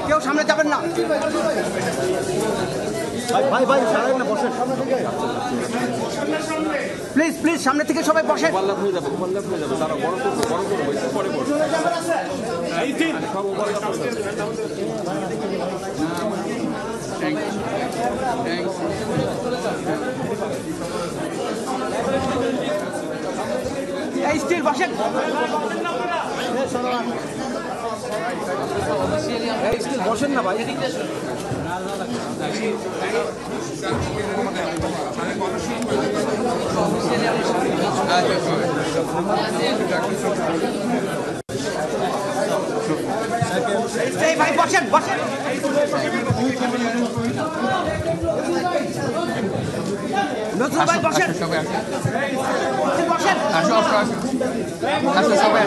কেউ সামনে যাবেন না, ভাই ভাই সামনে না, বসেন প্লিজ প্লিজ, সামনে থেকে সবাই বসেন। এই স্টিল বসেন, বসেন না ভাই। ভাই বসেন বসেন, নজরুল ভাই বসেন বসেন, সবাই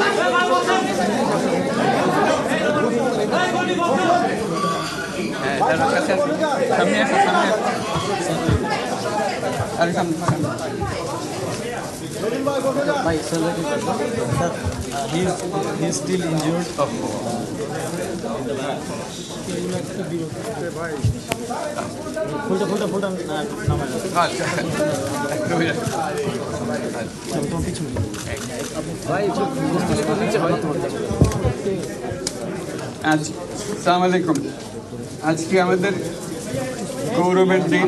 He's still injured. আসসালামু আলাইকুম। আজকে আমাদের গৌরবের দিন,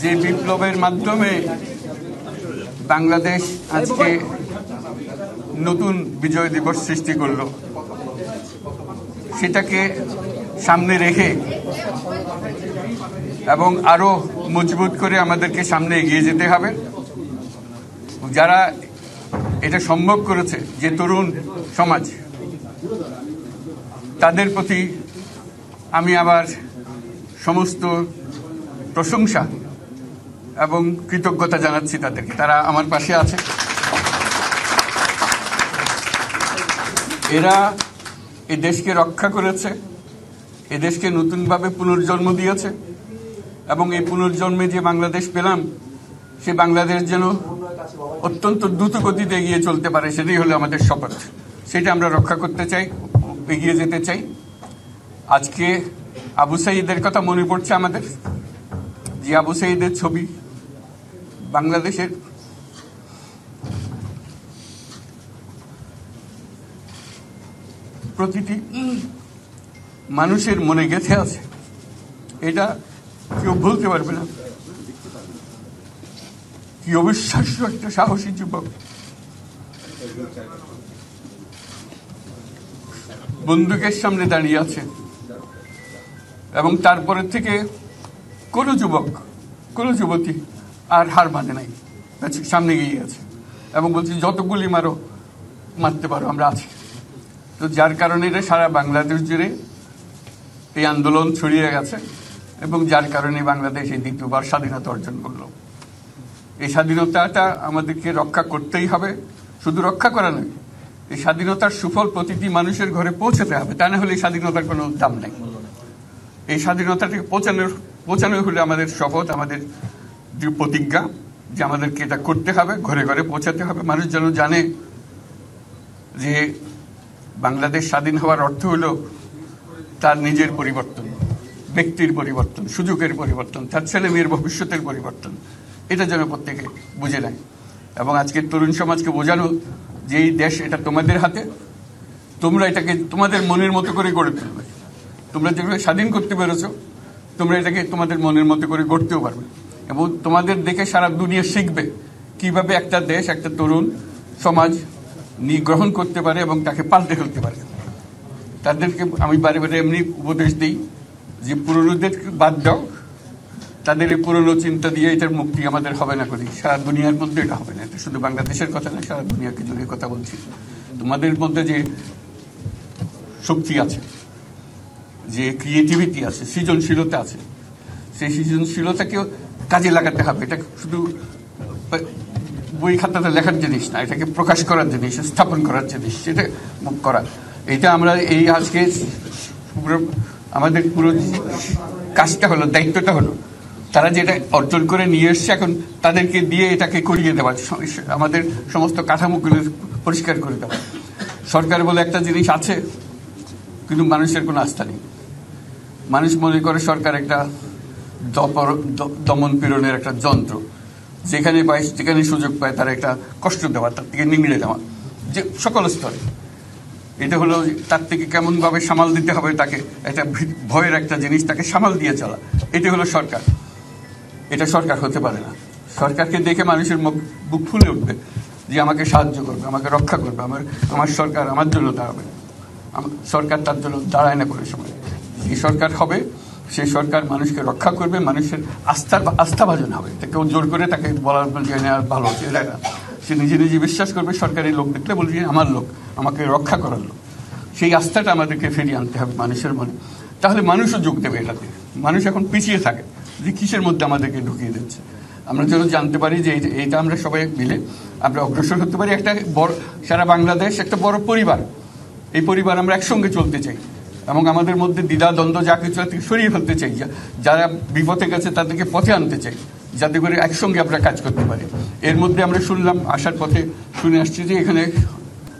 যে বিপ্লবের মাধ্যমে বাংলাদেশ আজকে নতুন বিজয় দিবস সৃষ্টি করলো, সেটাকে সামনে রেখে এবং আরো মজবুত করে আমাদেরকে সামনে এগিয়ে যেতে হবে। যারা এটা সম্ভব করেছে, যে তরুণ সমাজ, তাদের প্রতি আমি আবার সমস্ত প্রশংসা এবং কৃতজ্ঞতা জানাচ্ছি তাদেরকে। তারা আমার পাশে আছে। এরা এই দেশকে রক্ষা করেছে, এ দেশকে নতুনভাবে পুনর্জন্ম দিয়েছে এবং এই পুনর্জন্মে যে বাংলাদেশ পেলাম, সে বাংলাদেশ যেন অত্যন্ত দ্রুত গতিতে এগিয়ে চলতে পারে, সেটাই হলো আমাদের শপথ। সেটা আমরা রক্ষা করতে চাই, এগিয়ে যেতে চাই। আজকে আবু সাঈদের কথা মনে পড়ছে আমাদের, যে আবু সাঈদের ছবি বাংলাদেশের প্রতিটি মানুষের মনে গেঁথে আছে, এটা কেউ ভুলতে পারবে না। কি অবিশ্বাস্য একটা সাহসী যুবক, বন্দুকের সামনে দাঁড়িয়ে আছে এবং তারপরে থেকে কোনো যুবক, কোনো যুবতী আর হার মানে নাই, সামনে গিয়ে আছে এবং বলছে যত গুলি মারো, মারতে পারো, আমরা আছি। তো যার কারণে এটা সারা বাংলাদেশ জুড়ে এই আন্দোলন ছড়িয়ে গেছে এবং যার কারণে বাংলাদেশ এই দ্বিতীয়বার স্বাধীনতা অর্জন করলো। এই স্বাধীনতাটা আমাদেরকে রক্ষা করতেই হবে। শুধু রক্ষা করা নয়, এই স্বাধীনতার সুফল প্রতিটি মানুষের ঘরে পৌঁছাতে হবে, তা না হলে এই স্বাধীনতার কোনো দাম নেই। এই স্বাধীনতাটাকে পৌঁছানো হলে আমাদের শপথ, আমাদের যে প্রতিজ্ঞা, যে আমাদেরকে এটা করতে হবে, ঘরে ঘরে পৌঁছাতে হবে। মানুষ যেন জানে যে বাংলাদেশ স্বাধীন হওয়ার অর্থ হলো তার নিজের পরিবর্তন, ব্যক্তির পরিবর্তন, সুযোগের পরিবর্তন, তার ছেলে মেয়ের ভবিষ্যতের পরিবর্তন। এটা যেন প্রত্যেকে বুঝে নেয় এবং আজকের তরুণ সমাজকে বোঝানো যে এই দেশ এটা তোমাদের হাতে, তোমরা এটাকে তোমাদের মনের মতো করে গড়ে তুলবে। তোমরা যেভাবে স্বাধীন করতে পেরেছ, তোমরা এটাকে তোমাদের মনের মতো করে গড়তেও পারবে এবং তোমাদের দেখে সারা দুনিয়া শিখবে কিভাবে একটা দেশ, একটা তরুণ সমাজ গ্রহণ করতে পারে এবং তাকে পাল্টে ফেলতে পারে। তাদেরকে আমি বারে বারে এমনি উপদেশ দিই যে পুরনোদের বাদ দাও, তাদের এই পুরনো চিন্তা দিয়ে এটার মুক্তি আমাদের হবে না করি, সারা দুনিয়ার মধ্যে এটা হবে না। এটা শুধু বাংলাদেশের কথা না, সারা দুনিয়াকে জুড়ে কথা বলছি। তোমাদের মধ্যে যে শক্তি আছে, যে ক্রিয়েটিভিটি আছে, সৃজনশীলতা আছে, সেই সৃজনশীলতাকেও কাজে লাগাতে হবে। এটা শুধু বই খাতাতে লেখার জিনিস না, এটাকে প্রকাশ করার জিনিস, স্থাপন করার জিনিস, সেটা করা। এটা আমরা এই আজকে আমাদের পুরো কাজটা হলো, দায়িত্বটা হলো তারা যেটা অর্জন করে নিয়ে এসছে এখন তাদেরকে দিয়ে এটাকে করিয়ে দেওয়া, আমাদের সমস্ত কাঠামোগুলো পরিষ্কার করে দেওয়া। সরকার বলে একটা জিনিস আছে, কিন্তু মানুষের কোনো আস্থা নেই। মানুষ মনে করে সরকার একটা দমন পীড়নের একটা যন্ত্র, যেখানে পায় যেখানে সুযোগ পায় তার একটা কষ্ট দেওয়া, তার থেকে নিংড়ে দেওয়া, যে সকল স্তরে। এটা হলো তার থেকে কেমনভাবে সামাল দিতে হবে তাকে, একটা ভয়ের একটা জিনিস, তাকে সামাল দিয়ে চলা। এটা হলো সরকার। এটা সরকার হতে পারে না। সরকারকে দেখে মানুষের বুক ফুলে উঠবে যে আমাকে সাহায্য করবে, আমাকে রক্ষা করবে, আমার সরকার আমার জন্য দাঁড়াবে। সরকার তার জন্য দাঁড়ায় না কোনো সময়। যে সরকার হবে সেই সরকার মানুষকে রক্ষা করবে, মানুষের আস্থাভাজন হবে। কেউ জোর করে তাকে বলার ভালো হচ্ছে এটা না। সে নিজে নিজে বিশ্বাস করবে, সরকারি লোক দেখলে বলবে আমার লোক, আমাকে রক্ষা করার লোক। সেই আস্থাটা আমাদেরকে ফিরিয়ে আনতে হবে মানুষের মনে। তাহলে মানুষও যোগ দেবে এটাতে। মানুষ এখন পিছিয়ে থাকে যে কিসের মধ্যে আমাদেরকে ঢুকিয়ে দিচ্ছে। আমরা যেন জানতে পারি যে এইটা আমরা সবাই মিলে আমরা অগ্রসর হতে পারি। একটা বড়, সারা বাংলাদেশ একটা বড় পরিবার। এই পরিবার আমরা একসঙ্গে চলতে চাই এবং আমাদের মধ্যে দ্বিধা দ্বন্দ্ব যা কিছু থেকে সরিয়ে ফেলতে চাই। যারা বিপথে গেছে তাদেরকে পথে আনতে চাই, যাতে করে একসঙ্গে আমরা কাজ করতে পারি। এর মধ্যে আমরা শুনলাম, আসার পথে শুনে আসছি যে এখানে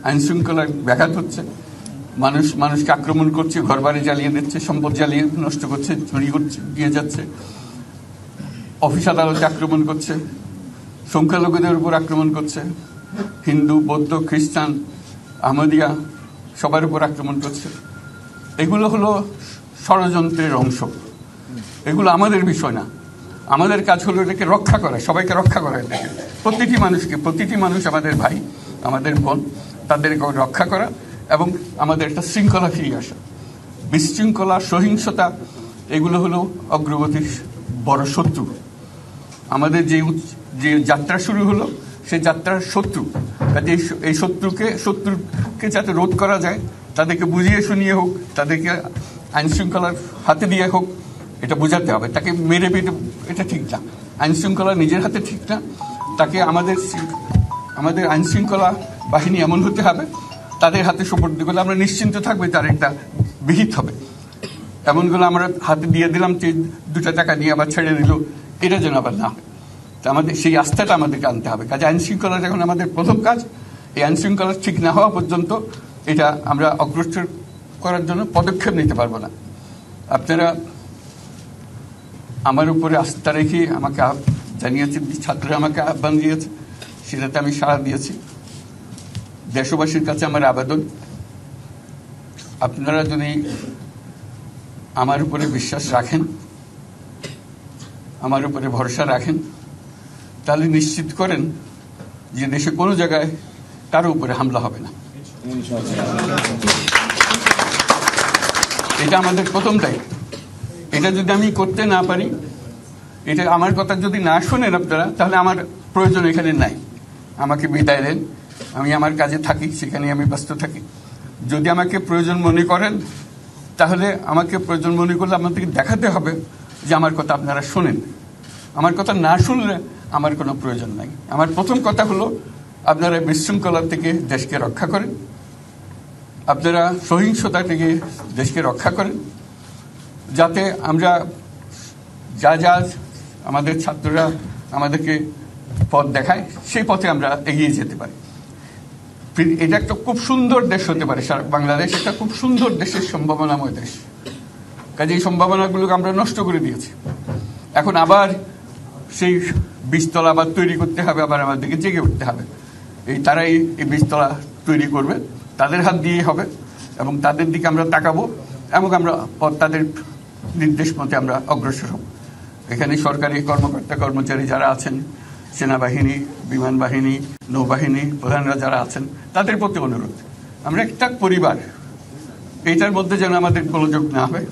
আইনশৃঙ্খলার ব্যাঘাত হচ্ছে, মানুষকে আক্রমণ করছে, ঘরবাড়ি জ্বালিয়ে দিচ্ছে, সম্পদ জ্বালিয়ে নষ্ট করছে, চুরি করছে, দিয়ে যাচ্ছে, অফিস আদালতে আক্রমণ করছে, সংখ্যালঘুদের উপর আক্রমণ করছে, হিন্দু, বৌদ্ধ, খ্রিস্টান, আহমদিয়া সবার উপর আক্রমণ করছে। এগুলো হলো ষড়যন্ত্রের অংশ। এগুলো আমাদের বিষয় না। আমাদের কাজ হলো এটাকে রক্ষা করা, সবাইকে রক্ষা করা। এটাকে প্রতিটি মানুষ আমাদের ভাই, আমাদের বোন, তাদেরকে রক্ষা করা এবং আমাদের একটা শৃঙ্খলা ফিরিয়ে আসা। বিশৃঙ্খলা, সহিংসতা এগুলো হলো অগ্রগতির বড় শত্রু। আমাদের যে যাত্রা শুরু হলো সেই যাত্রার শত্রু। কাজে এই শত্রুকে যাতে রোধ করা যায়, তাদেরকে বুঝিয়ে শুনিয়ে হোক, তাদেরকে আইনশৃঙ্খলার হাতে দিয়ে হোক, এটা বোঝাতে হবে। তাকে মেরে পেটে এটা ঠিক না। আইনশৃঙ্খলা নিজের হাতে ঠিক না। তাকে আমাদের আইনশৃঙ্খলা বাহিনী এমন হতে হবে, তাদের হাতে সোপর্দ করলে আমরা নিশ্চিন্ত থাকবে তার একটা বিহিত হবে। এমনগুলো আমরা হাতে দিয়ে দিলাম, 2 টাকা দিয়ে আবার ছেড়ে দিল, এটা যেন আবার না হয়। আমাদের সেই আস্থাটা আমাদেরকে আনতে হবে। কাজে আইনশৃঙ্খলা যখন আমাদের প্রথম কাজ, এই আইনশৃঙ্খলা ঠিক না হওয়া পর্যন্ত এটা আমরা অগ্রসর করার জন্য পদক্ষেপ নিতে পারবো না। আপনারা আমার উপরে আস্থা রেখে আমাকে জানিয়েছেন, ছাত্ররা আমাকে আহ্বান দিয়েছে, সেটাতে আমি সাড়া দিয়েছি। দেশবাসীর কাছে আমার আবেদন, আপনারা যদি আমার উপরে বিশ্বাস রাখেন, আমার উপরে ভরসা রাখেন, তাহলে নিশ্চিত করেন যে দেশে কোনো জায়গায় কারো উপরে হামলা হবে না। এটা আমাদের প্রথম দায়িত্ব। এটা যদি আমি করতে না পারি, এটা আমার কথা যদি না শোনেন আপনারা, তাহলে আমার প্রয়োজন এখানে নাই। আমাকে বিদায় দেন, আমি আমার কাজে থাকি, সেখানে আমি ব্যস্ত থাকি। যদি আমাকে প্রয়োজন মনে করেন, তাহলে আমাকে প্রয়োজন মনে করলে আপনাদেরকে দেখাতে হবে যে আমার কথা আপনারা শোনেন। আমার কথা না শুনলে আমার কোনো প্রয়োজন নাই। আমার প্রথম কথা হলো, আপনারা বিশৃঙ্খলা থেকে দেশকে রক্ষা করেন, আপনারা সহিংসতা থেকে দেশকে রক্ষা করেন, যাতে আমরা যা আমাদের ছাত্ররা আমাদেরকে পথ দেখায়, সেই পথে আমরা এগিয়ে যেতে পারি। এটা একটা খুব সুন্দর দেশ হতে পারে। বাংলাদেশ একটা খুব সুন্দর দেশের সম্ভাবনাময় দেশ। কাজে এই সম্ভাবনাগুলোকে আমরা নষ্ট করে দিয়েছি। এখন আবার সেই বীজতলা আবার তৈরি করতে হবে, আবার আমাদেরকে জেগে উঠতে হবে। তারাই এই বীজতলা তৈরি করবে, তাদের হাত দিয়েই হবে এবং তাদের দিকে আমরা তাকাবো এবং আমরা তাদের নির্দেশ মতে আমরা অগ্রসর হব। এখানে সরকারি কর্মকর্তা কর্মচারী যারা আছেন, সেনাবাহিনী, বিমান বাহিনী, নৌবাহিনী প্রধানরা যারা আছেন, তাদের প্রতি অনুরোধ, আমরা একটা পরিবার, এইটার মধ্যে যেন আমাদের গোলযোগ না হয়।